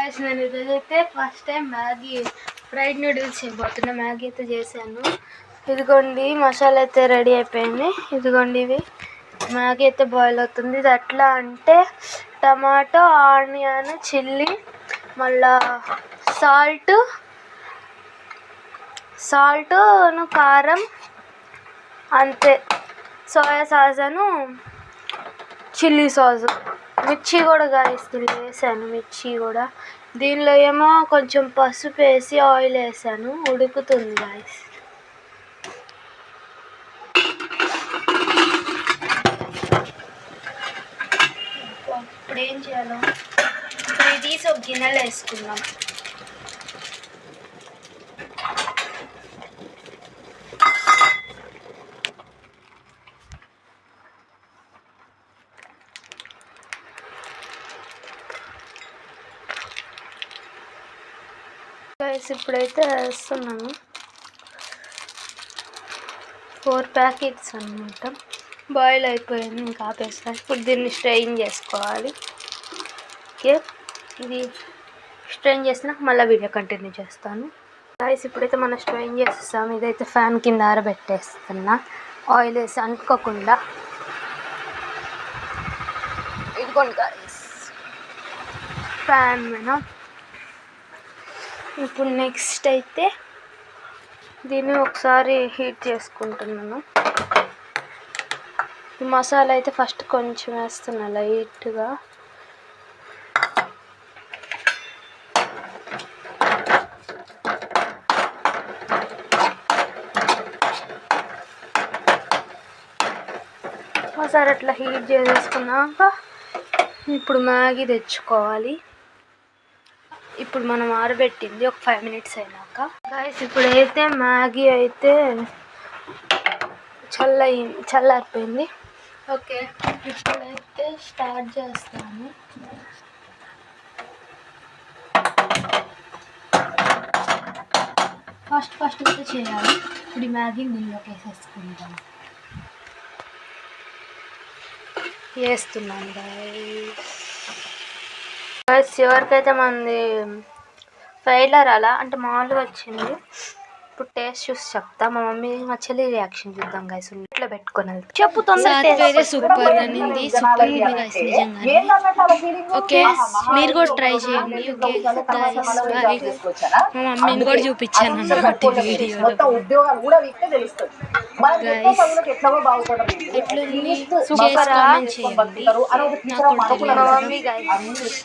Guys నేను ఇదైతే first time Maggi fried noodles చేయబోతున్నా. మ్యాగీ అయితే చేశాను. ఇదిగోండి మసాలా అయితే రెడీ అయిపోయింది. ఇదిగోండి ఇవి మ్యాగీ అయితే బాయిల్ అవుతుంది. ఇది ఎట్లా అంటే టమాటో, ఆనియన్, చిల్లీ, మళ్ళా సాల్ట్ కారం అంతే, సోయా సాస్ చిల్లీ సాస్, మిర్చి కూడా వేసాను. మిర్చి కూడా దీనిలో ఏమో కొంచెం పసుపు వేసి ఆయిల్ వేసాను. ఉడుకుతుంది గాయస్. ఇప్పుడు ఏం చేయాలో ఇప్పుడు ఇది ఒక గిన్నెలు వేసుకుందాం. ఇప్పుడైతే వేస్తున్నాను 4 ప్యాకెట్స్ అన్నమాట. బాయిల్ అయిపోయింది, ఇంకా ఆపేస్తాను. ఇప్పుడు దీన్ని స్ట్రెయిన్ చేసుకోవాలి. ఓకే, ఇది స్ట్రెయిన్ చేసినాక మళ్ళీ వీడియో కంటిన్యూ చేస్తాను. గాయస్ ఇప్పుడైతే మనం స్ట్రెయిన్ చేస్తాము. ఇదైతే ఫ్యాన్ కింద ఆరబెట్టేస్తున్నా ఆయిల్ వేసి అంటుకోకుండా. ఇదిగోండి గాయస్ ఫ్యాన్ మీద. ఇప్పుడు నెక్స్ట్ అయితే దీన్ని ఒకసారి హీట్ చేసుకుంటున్నాను. ఈ మసాలా అయితే ఫస్ట్ కొంచెం వేస్తున్నా లైట్గా. ఒకసారి అట్లా హీట్ చేసేసుకున్నాక ఇప్పుడు మ్యాగీ తెచ్చుకోవాలి. ఇప్పుడు మనం ఆరబెట్టింది ఒక 5 మినిట్స్ అయినాక. గాయస్ ఇప్పుడైతే మ్యాగీ అయితే చల్లారిపోయింది. ఓకే, ఇప్పుడైతే స్టార్ట్ చేస్తాను. ఫస్ట్ అయితే చేయాలి. ఇప్పుడు ఈ మ్యాగీ నీళ్ళలోకి వేస్తున్నాను గాయస్. ఎవరికైతే మనది ఫెయిలర్ అలా అంటే మామూలుగా వచ్చింది. ఇప్పుడు టేస్ట్ చూసి చెప్తా. మా మమ్మీ మా చెల్లి రియాక్షన్ చూద్దాం గాయస్. ఇట్లా పెట్టుకొని చెప్పు తొందరగా. సూపర్ అనింది, సూపర్ ఉంది గాయస్ నిజంగా. ఓకే, మీరు కూడా ట్రై చేయండి. Okay guys bye. మా మమ్మీని కూడా చూపించాను అన్నమాట వీడియోలో. గాయస్ ఎట్లుంది చేసి కామెంట్ చేయండి. నాకు కూడా తెలియదు. మా మమ్మీ గాయస్